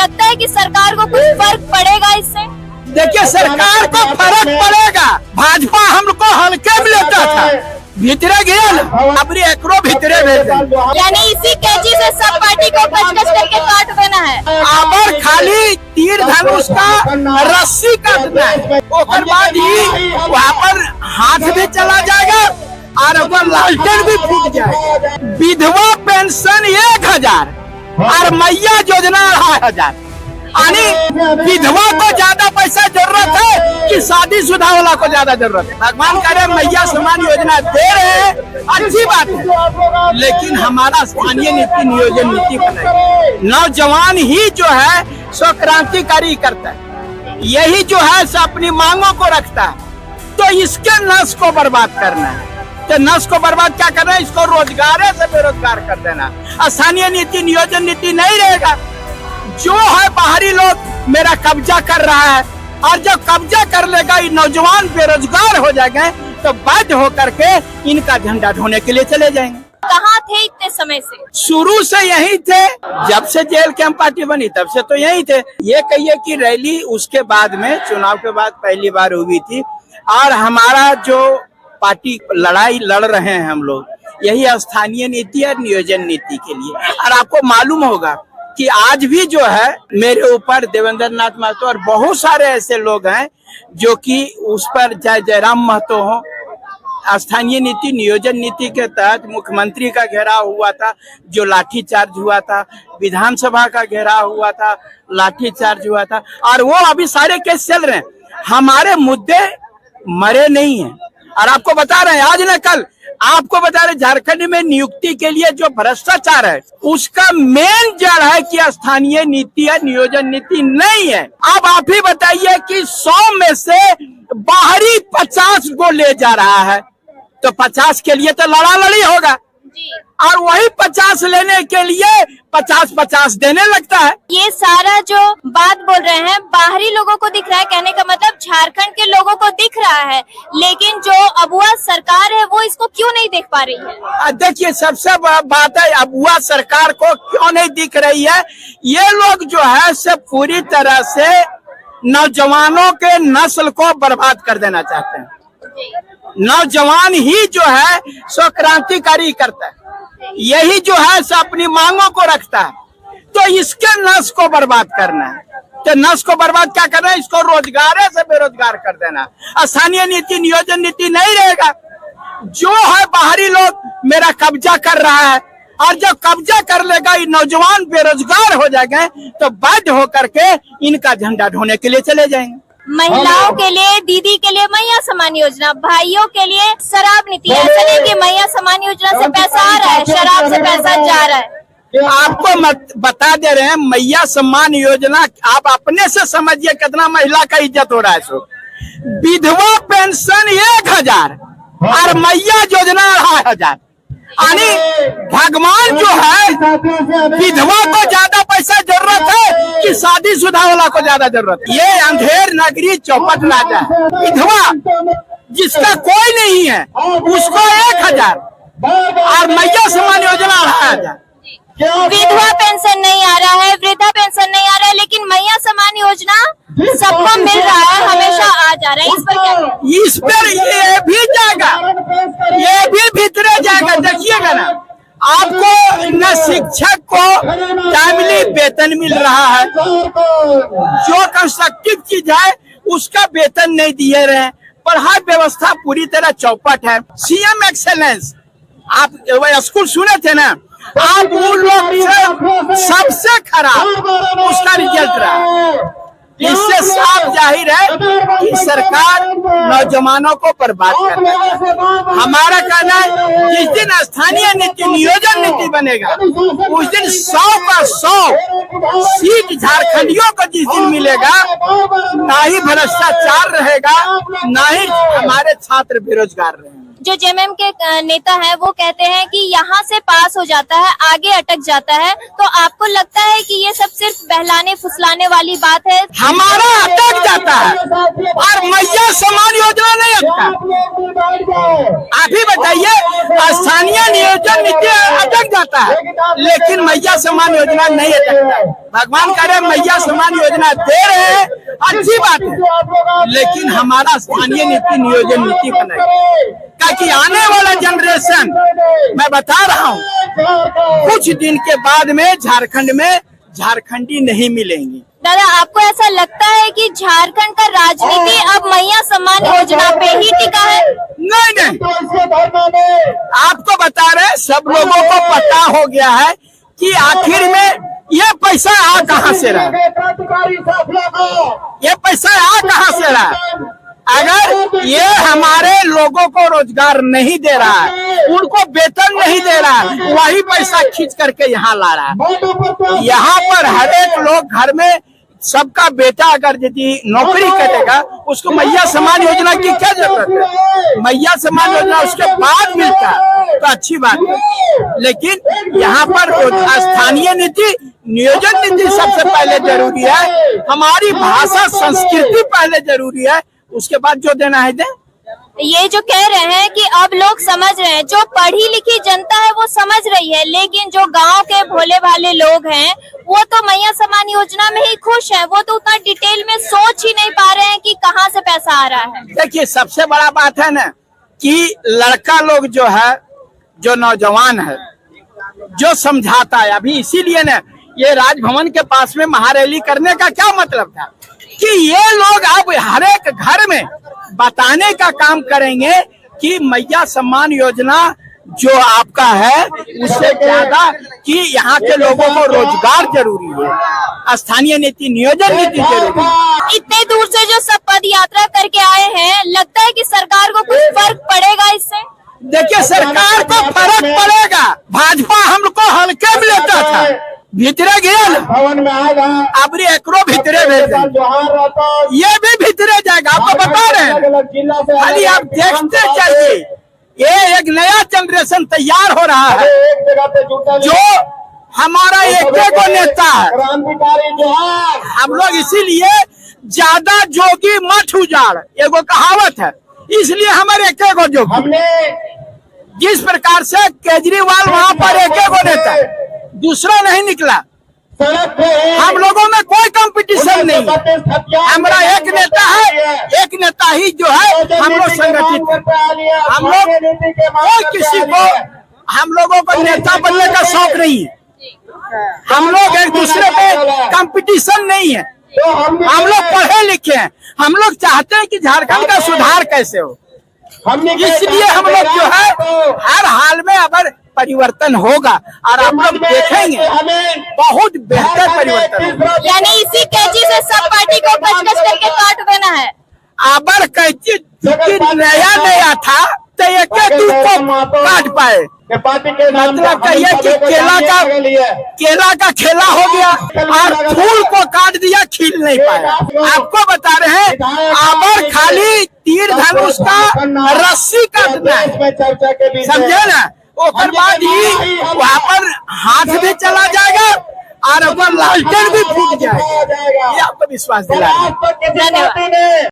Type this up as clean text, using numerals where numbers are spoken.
लगता है कि सरकार को कुछ फर्क पड़ेगा इससे? देखिए, सरकार को फर्क पड़ेगा। भाजपा हमको हल्के में लेता था, भीतरे गया अपनी एकरो भीतरे भेज, यानी इसी कैंची से सब पार्टी को कस-कस करके काट देना है। आबर खाली तीर धनुष का रस्सी काटना है, और बाद ही वहाँ पर हाथ भी चला जाएगा और अगर लालटेन भी फूट जाएगा। विधवा पेंशन 1000 और मैया योजना 2500। यानी विधवा को ज्यादा पैसा जरूरत है कि शादीशुदा वाला को ज्यादा जरूरत है? भगवान करे मैया समान योजना दे रहे हैं, अच्छी बात है, लेकिन हमारा स्थानीय नीति नियोजन नीति बनाए। नौजवान ही जो है सो क्रांतिकारी करता है, यही जो है सो अपनी मांगों को रखता है, तो इसके नस को बर्बाद करना है। तो नस को बर्बाद क्या करना है? इसको रोजगार से बेरोजगार कर देना। स्थानीय नीति नियोजन नीति नहीं रहेगा, जो है बाहरी लोग मेरा कब्जा कर रहा है, और जब कब्जा कर लेगा ये नौजवान बेरोजगार हो जाएंगे तो बाध्य होकर के इनका झंडा ढोने के लिए चले जाएंगे। कहाँ थे इतने समय से? शुरू से यही थे, जब से जेल कैंप पार्टी बनी तब से तो यही थे। ये कहिए कि रैली उसके बाद में, चुनाव के बाद पहली बार हुई थी, और हमारा जो पार्टी लड़ाई लड़ रहे हैं हम लोग, यही स्थानीय नीति और नियोजन नीति के लिए। और आपको मालूम होगा कि आज भी जो है मेरे ऊपर देवेंद्र नाथ महतो और बहुत सारे ऐसे लोग हैं जो कि उस पर चाहे जयराम महतो हो, स्थानीय नीति नियोजन नीति के तहत मुख्यमंत्री का घेराव हुआ था, जो लाठीचार्ज हुआ था, विधानसभा का घेराव हुआ था, लाठीचार्ज हुआ था, और वो अभी सारे केस चल रहे हैं। हमारे मुद्दे मरे नहीं हैं। और आपको बता रहे हैं, आज न कल आपको बता रहे, झारखंड में नियुक्ति के लिए जो भ्रष्टाचार है उसका मेन जड़ है कि स्थानीय नीति या नियोजन नीति नहीं है। अब आप ही बताइए कि 100 में से बाहरी 50 को ले जा रहा है, तो 50 के लिए तो लड़ी होगा, और वही 50 लेने के लिए 50-50 देने लगता है। ये सारा जो बात बोल रहे हैं बाहरी लोगों को दिख रहा है, कहने का मतलब झारखंड के लोगों को दिख रहा है, लेकिन जो अबुआ सरकार है वो इसको क्यों नहीं देख पा रही है? देखिए, सबसे बड़ा बात है अबुआ सरकार को क्यों नहीं दिख रही है। ये लोग जो है सब पूरी तरह से नौजवानों के नस्ल को बर्बाद कर देना चाहते हैं। नौजवान ही जो है सो क्रांतिकारी करता है, यही जो है सो अपनी मांगों को रखता है, तो इसके नस को बर्बाद करना है। तो नस को बर्बाद क्या करना है? इसको रोजगार से बेरोजगार कर देना। स्थानीय नीति नियोजन नीति नहीं रहेगा, जो है बाहरी लोग मेरा कब्जा कर रहा है, और जब कब्जा कर लेगा ये नौजवान बेरोजगार हो जाएंगे तो बाध्य होकर के इनका झंडा ढोने के लिए चले जाएंगे। महिलाओं के लिए, दीदी के लिए मैया समान योजना, भाइयों के लिए शराब नीति। ऐसा नहीं कि मैया समान योजना से पैसा आ रहा है, शराब से पैसा जा रहा है। आपको बता दे रहे हैं, मैया सम्मान योजना आप अपने से समझिए कितना महिला का इज्जत हो रहा है। सो विधवा पेंशन 1000 और मैया योजना 2500। यानी भगवान जो है विधवा को ज्यादा पैसा जरूरत है कि शादीशुदा वाला को ज्यादा जरूरत है। ये अंधेर नगरी चौपट राजा है। विधवा जिसका कोई नहीं है उसको 1000 और मैया सम्मान योजना 2500। विधवा पेंशन नहीं आ रहा है, वृद्धा पेंशन नहीं आ रहा है, लेकिन मैया समान योजना सबको मिल रहा है, हमेशा आ जा रहा है। इस पर क्या कहें? इस पर ये भी जाएगा, ये भी भीतरे जाएगा। देखिएगा ना, आपको न शिक्षक को टाइमली वेतन मिल रहा है, जो कंस्ट्रक्टिव चीज है उसका वेतन नहीं दिए रहे, पढ़ाई व्यवस्था पूरी तरह चौपट है। सीएम एक्सेलेंस आप स्कूल सुने थे ना, आप उन लोग से सबसे खराब उसका रिजल्ट रहा। इससे साफ जाहिर है कि सरकार नौजवानों को बर्बाद कर रही है। हमारा कहना है जिस दिन स्थानीय नीति नियोजन नीति बनेगा उस दिन 100 का 100 सीट झारखंडियों को जिस दिन मिलेगा, ना ही भ्रष्टाचार रहेगा, ना ही हमारे छात्र बेरोजगार रहेंगे। जो जेएमएम के नेता हैं वो कहते हैं कि यहाँ से पास हो जाता है, आगे अटक जाता है। तो आपको लगता है कि ये सब सिर्फ बहलाने फुसलाने वाली बात है? हमारा अटक जाता है और मैया समान योजना नहीं अटका। आप ही बताइए, स्थानीय नियोजन नीति अटक जाता है लेकिन मैया समान योजना नहीं अटकता। भगवान करे मैया समान योजना दे रहे हैं, अच्छी बात है, लेकिन हमारा स्थानीय नीति नियोजन नीति बने, ताकि आने वाला जनरेशन, मैं बता रहा हूँ, कुछ दिन के बाद में झारखंड में झारखंडी नहीं मिलेंगी। दादा, आपको ऐसा लगता है कि झारखंड का राजनीति अब मैया सम्मान योजना पे ही टिका है? नहीं, आपको बता रहे, सब लोगों को पता हो गया है कि आखिर में ये पैसा आ कहाँ से रहा, ये पैसा आ कहाँ से रहा। अगर ये हमारे लोगों को रोजगार नहीं दे रहा है, उनको वेतन नहीं दे रहा है, वही पैसा खींच करके यहाँ ला रहा है। यहाँ पर हर एक लोग घर में सबका बेटा अगर यदि नौकरी करेगा, उसको मैया समान योजना की क्या जरूरत है? मैया समान योजना उसके बाद मिलता है तो अच्छी बात है, लेकिन यहाँ पर स्थानीय नीति नियोजन नीति सबसे पहले जरूरी है। हमारी भाषा संस्कृति पहले जरूरी है, उसके बाद जो देना है दे। ये जो कह रहे हैं कि अब लोग समझ रहे हैं, जो पढ़ी लिखी जनता है वो समझ रही है, लेकिन जो गांव के भोले भाले लोग हैं वो तो मैया समान योजना में ही खुश हैं। वो तो उतना डिटेल में सोच ही नहीं पा रहे हैं कि कहाँ से पैसा आ रहा है। देखिए, सबसे बड़ा बात है ना कि लड़का लोग जो है, जो नौजवान है, जो समझाता है, अभी इसीलिए ना ये राजभवन के पास में महारैली करने का क्या मतलब था कि ये लोग अब हर एक घर में बताने का काम करेंगे कि मैया सम्मान योजना जो आपका है उससे ज्यादा कि यहाँ के लोगों को रोजगार जरूरी है, स्थानीय नीति नियोजन नीति जरूरी है। इतने दूर से जो सब पद यात्रा करके आए हैं, लगता है कि सरकार को कुछ फर्क पड़ेगा इससे? देखिए, सरकार को फर्क पड़ेगा। भाजपा हमको हल्के में लेता था, भीतरे गया भवन में आएगा, अब एकरो भीतरे भेज देंगे, ये भी भीतरे जाएगा। आपको बता रहे हैं, खाली आप देखते चाहिए, ये एक नया जनरेशन तैयार हो रहा है जो हमारा एक नेता है। क्रांतिकारी जो है, हम लोग इसीलिए ज्यादा जोगी मत उजाड़, एगो कहावत है, इसलिए हमारे एक जोगी। हमने जिस प्रकार से केजरीवाल वहाँ पर एक नेता, दूसरा नहीं निकला, सड़क पे हम लोगों में कोई कंपटीशन नहीं है। हमारा एक नेता है, एक नेता ही जो है हम लोग संगठित है। हम लोग कोई किसी को, हम लोगों को नेता बनने का शौक नहीं है। हम लोग एक दूसरे पे कंपटीशन नहीं है। हम लोग पढ़े लिखे हैं, हम लोग चाहते हैं कि झारखंड का सुधार कैसे हो, इसलिए हम लोग जो है हर हाल में अगर परिवर्तन होगा और आप लोग देखेंगे बहुत बेहतर परिवर्तन होगा। यानी इसी कैंची से सब पार्टी को कस-कस करके काट देना है। अगर कैंची नया नया था तो एक को काट पाए, मतलब कहिए कि केला का खेला हो गया और फूल को काट दिया, खिल नहीं पाया। आपको बता रहे हैं, अगर खाली तीर धनुष का रस्सी काटना है, समझे ना, उसके बाद ही वहाँ पर हाथ भी चला जाएगा और लालटेन भी फूट जाएगा। ये आपको विश्वास दिलाना। धन्यवाद।